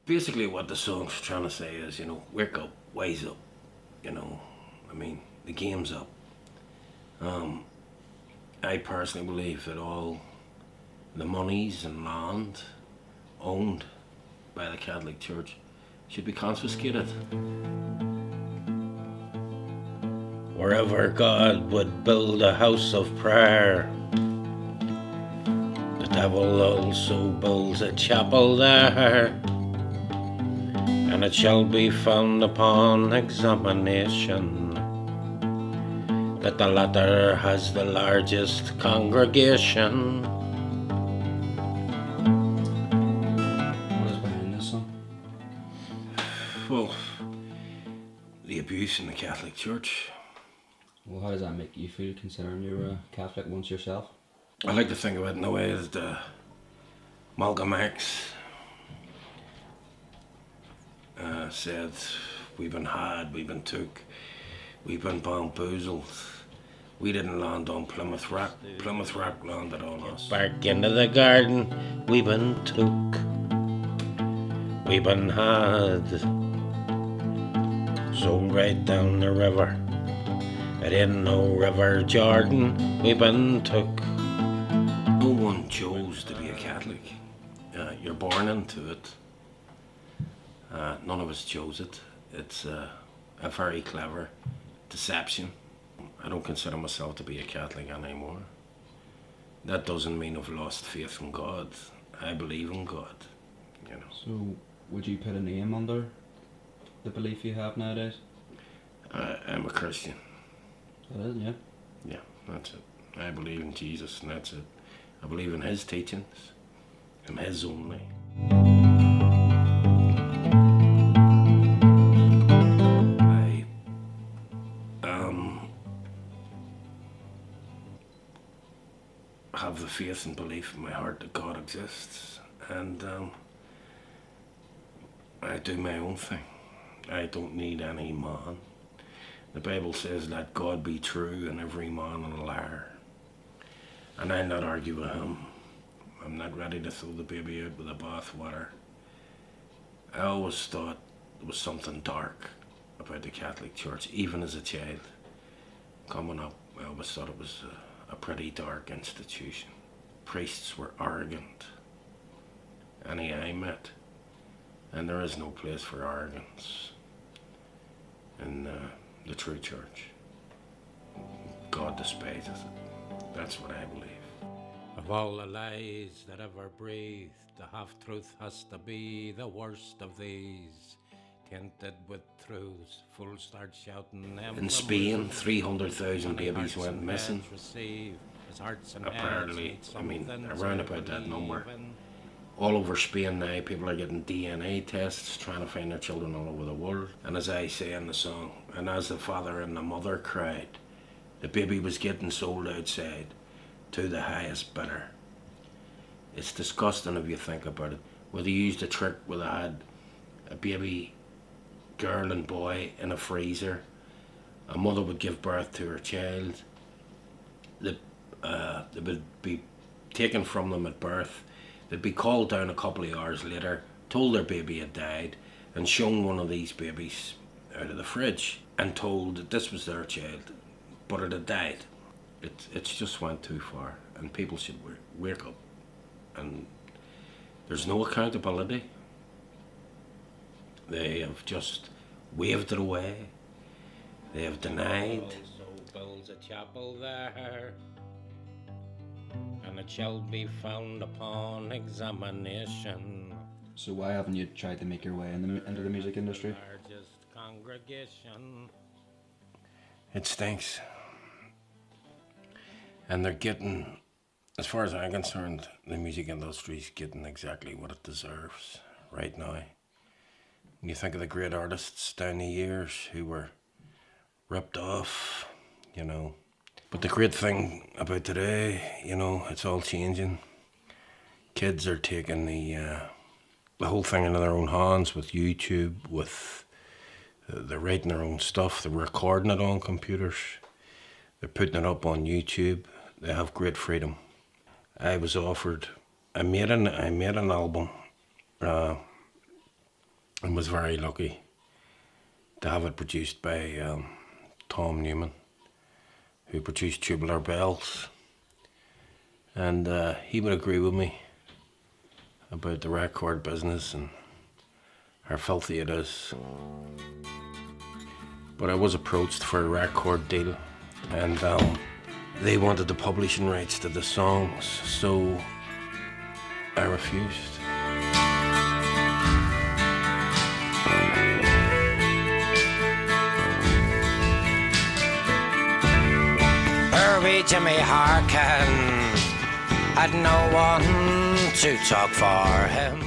Basically what the song's trying to say is, wake up, wise up, I mean, the game's up. I personally believe that all the monies and land owned by the Catholic Church should be confiscated. Wherever God would build a house of prayer, the devil also builds a chapel there, and it shall be found upon examination that the latter has the largest congregation. What is behind this song? Well, the abuse in the Catholic Church. Well, how does that make you feel, considering you were a Catholic once yourself? I like to think of it in a way that Malcolm X said, we've been had, we've been took, we've been bamboozled. We didn't land on Plymouth Rock. Plymouth Rock landed on us. Back into the garden, we've been took, we've been had. So right down the river, it ain't no River Jordan, we've been took. No one chose to be a Catholic. You're born into it. None of us chose it. It's a very clever deception. I don't consider myself to be a Catholic anymore. That doesn't mean I've lost faith in God. I believe in God, So, would you put a name under the belief you have nowadays? I'm a Christian. That is, yeah. Yeah, that's it. I believe in Jesus, and that's it. I believe in His teachings, and His only. I have the faith and belief in my heart that God exists, and I do my own thing. I don't need any man. The Bible says, let God be true and every man a liar. And I'll not argue with him. I'm not ready to throw the baby out with the bathwater. I always thought there was something dark about the Catholic Church, even as a child. Coming up, I always thought it was a pretty dark institution. Priests were arrogant. Any I met. And there is no place for arrogance in the true church. God despises it. That's what I believe. Of all the lies that ever breathed, the half-truth has to be the worst of these. Tainted with truths, fools start shouting them. In Spain, 300,000 babies went missing. Apparently, around about that number. All over Spain now, people are getting DNA tests, trying to find their children all over the world. And as I say in the song, and as the father and the mother cried, the baby was getting sold outside to the highest bidder. It's disgusting if you think about it. Where they used a trick where they had a baby girl and boy in a freezer. A mother would give birth to her child. They would be taken from them at birth. They'd be called down a couple of hours later, told their baby had died, and shown one of these babies out of the fridge and told that this was their child, but it had died. It's just went too far, and people should wake up. And there's no accountability. They have just waved it away. They have denied. Builds a chapel there, and it shall be found upon examination. So why haven't you tried to make your way into the music industry? Largest congregation. It stinks. And they're getting, as far as I'm concerned, the music industry's getting exactly what it deserves right now. When you think of the great artists down the years who were ripped off, But the great thing about today, it's all changing. Kids are taking the whole thing into their own hands with YouTube, they're writing their own stuff, they're recording it on computers, they're putting it up on YouTube. They have great freedom. I made an album and was very lucky to have it produced by Tom Newman, who produced Tubular Bells. And he would agree with me about the record business and how filthy it is. But I was approached for a record deal, and they wanted the publishing rights to the songs, so I refused. Hurry, Jimmy, hearken, had no one to talk for him.